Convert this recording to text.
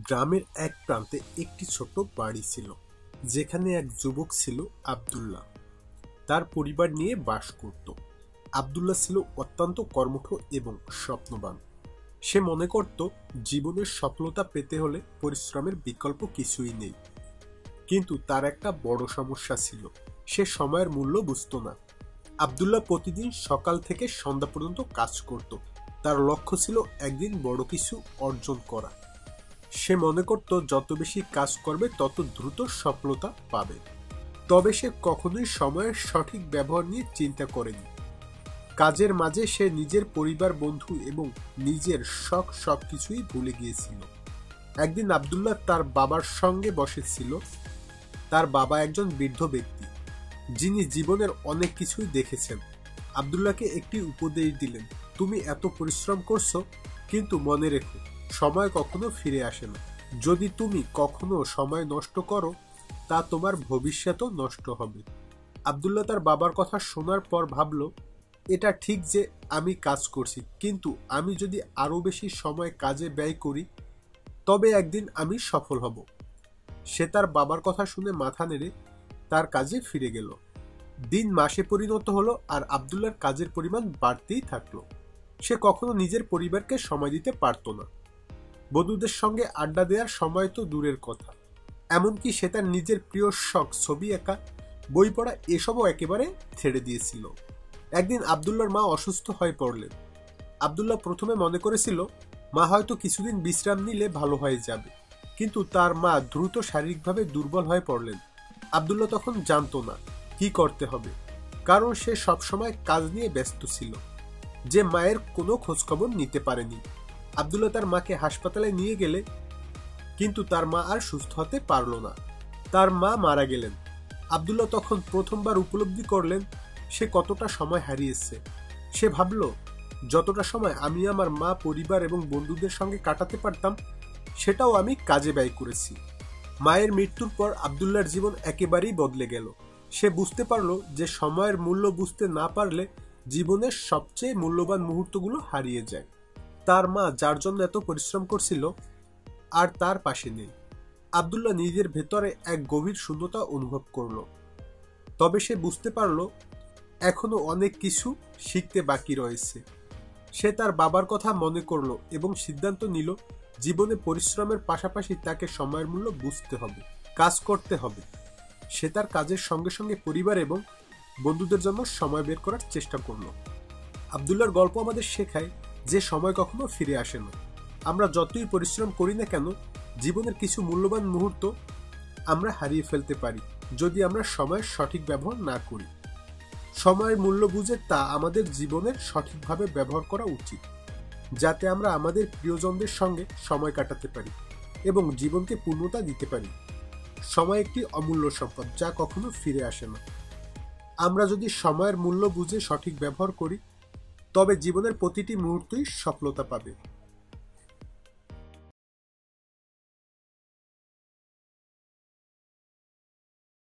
গ্রামের এক প্রান্তে একটি ছোট বাড়ি ছিল, যেখানে এক যুবক ছিল আব্দুল্লাহ। তার পরিবার নিয়ে বাস করত। আব্দুল্লাহ ছিল অত্যন্ত কর্মঠ এবং স্বপ্নবান। সে মনে করত জীবনের সফলতা পেতে হলে পরিশ্রমের বিকল্প কিছুই নেই। কিন্তু তার একটা বড় সমস্যা ছিল, সে সময়ের মূল্য বুঝত না। আব্দুল্লাহ প্রতিদিন সকাল থেকে সন্ধ্যা পর্যন্ত কাজ করত। তার লক্ষ্য ছিল একদিন বড় কিছু অর্জন করা। সে মনে করত যত বেশি কাজ করবে তত দ্রুত সফলতা পাবে। তবে সে কখনোই সময়ের সঠিক ব্যবহার নিয়ে চিন্তা করেনি। কাজের মাঝে সে নিজের পরিবার, বন্ধু এবং নিজের শখ সবকিছুই ভুলে গিয়েছিল। একদিন আব্দুল্লাহ তার বাবার সঙ্গে বসেছিল। তার বাবা একজন বৃদ্ধ ব্যক্তি, যিনি জীবনের অনেক কিছুই দেখেছেন। আব্দুল্লাহকে একটি উপদেশ দিলেন, তুমি এত পরিশ্রম করছো, কিন্তু মনে রেখো, সময় কখনো ফিরে আসে না। যদি তুমি কখনো সময় নষ্ট করো, তা তোমার ভবিষ্যতও নষ্ট হবে। আব্দুল্লাহ তার বাবার কথা শোনার পর ভাবল, এটা ঠিক যে আমি কাজ করছি, কিন্তু আমি যদি আরো বেশি সময় কাজে ব্যয় করি, তবে একদিন আমি সফল হব। সে তার বাবার কথা শুনে মাথা নেড়ে তার কাজে ফিরে গেল। দিন মাসে পরিণত হলো, আর আব্দুল্লাহর কাজের পরিমাণ বাড়তেই থাকলো। সে কখনো নিজের পরিবারকে সময় দিতে পারত না। বন্ধুদের সঙ্গে আড্ডা দেওয়ার সময় তো দূরের কথা, এমনকি সে তার নিজের প্রিয় শখ ছবি আঁকা, বই পড়া এসবও একেবারে ছেড়ে দিয়েছিল। একদিন আব্দুল্লাহর মা অসুস্থ হয়ে পড়লেন। আব্দুল্লাহ প্রথমে মনে করেছিল মা হয়তো কিছুদিন বিশ্রাম নিলে ভালো হয়ে যাবে, কিন্তু তার মা দ্রুত শারীরিকভাবে দুর্বল হয়ে পড়লেন। আব্দুল্লাহ তখন জানতো না কি করতে হবে, কারণ সে সবসময় কাজ নিয়ে ব্যস্ত ছিল, যে মায়ের কোনো খোঁজখবর নিতে পারেনি। আব্দুল্লাহ তার মাকে হাসপাতালে নিয়ে গেলে, কিন্তু তার মা আর সুস্থ হতে পারল না। তার মা মারা গেলেন। আব্দুল্লাহ তখন প্রথমবার উপলব্ধি করলেন সে কতটা সময় হারিয়েছে। সে ভাবল, যতটা সময় আমি আমার মা, পরিবার এবং বন্ধুদের সঙ্গে কাটাতে পারতাম, সেটাও আমি কাজে ব্যয় করেছি। মায়ের মৃত্যুর পর আব্দুল্লাহর জীবন একেবারেই বদলে গেল। সে বুঝতে পারল যে সময়ের মূল্য বুঝতে না পারলে জীবনের সবচেয়ে মূল্যবান মুহূর্তগুলো হারিয়ে যায়। তার মা, যার জন্য এত পরিশ্রম করছিল, আর তার পাশে নেই। আব্দুল্লাহ নিজের ভেতরে এক গভীর শূন্যতা অনুভব করল। তবে সে বুঝতে পারল এখনো অনেক কিছু শিখতে বাকি রয়েছে। সে তার বাবার কথা মনে করল এবং সিদ্ধান্ত নিল, জীবনে পরিশ্রমের পাশাপাশি তাকে সময়ের মূল্য বুঝতে হবে, কাজ করতে হবে। সে তার কাজের সঙ্গে সঙ্গে পরিবার এবং বন্ধুদের জন্য সময় বের করার চেষ্টা করল। আব্দুল্লাহর গল্প আমাদের শেখায় যে সময় কখনো ফিরে আসে না। আমরা যতই পরিশ্রম করি না কেন, জীবনের কিছু মূল্যবান মুহূর্ত আমরা হারিয়ে ফেলতে পারি যদি আমরা সময়ের সঠিক ব্যবহার না করি। সময়ের মূল্য বুঝে তা আমাদের জীবনের সঠিকভাবে ব্যবহার করা উচিত, যাতে আমরা আমাদের প্রিয়জনদের সঙ্গে সময় কাটাতে পারি এবং জীবনকে পূর্ণতা দিতে পারি। সময় একটি অমূল্য সম্পদ, যা কখনো ফিরে আসে না। আমরা যদি সময়ের মূল্য বুঝে সঠিক ব্যবহার করি, তবে জীবনের প্রতিটি মুহূর্তই সফলতা পাবে।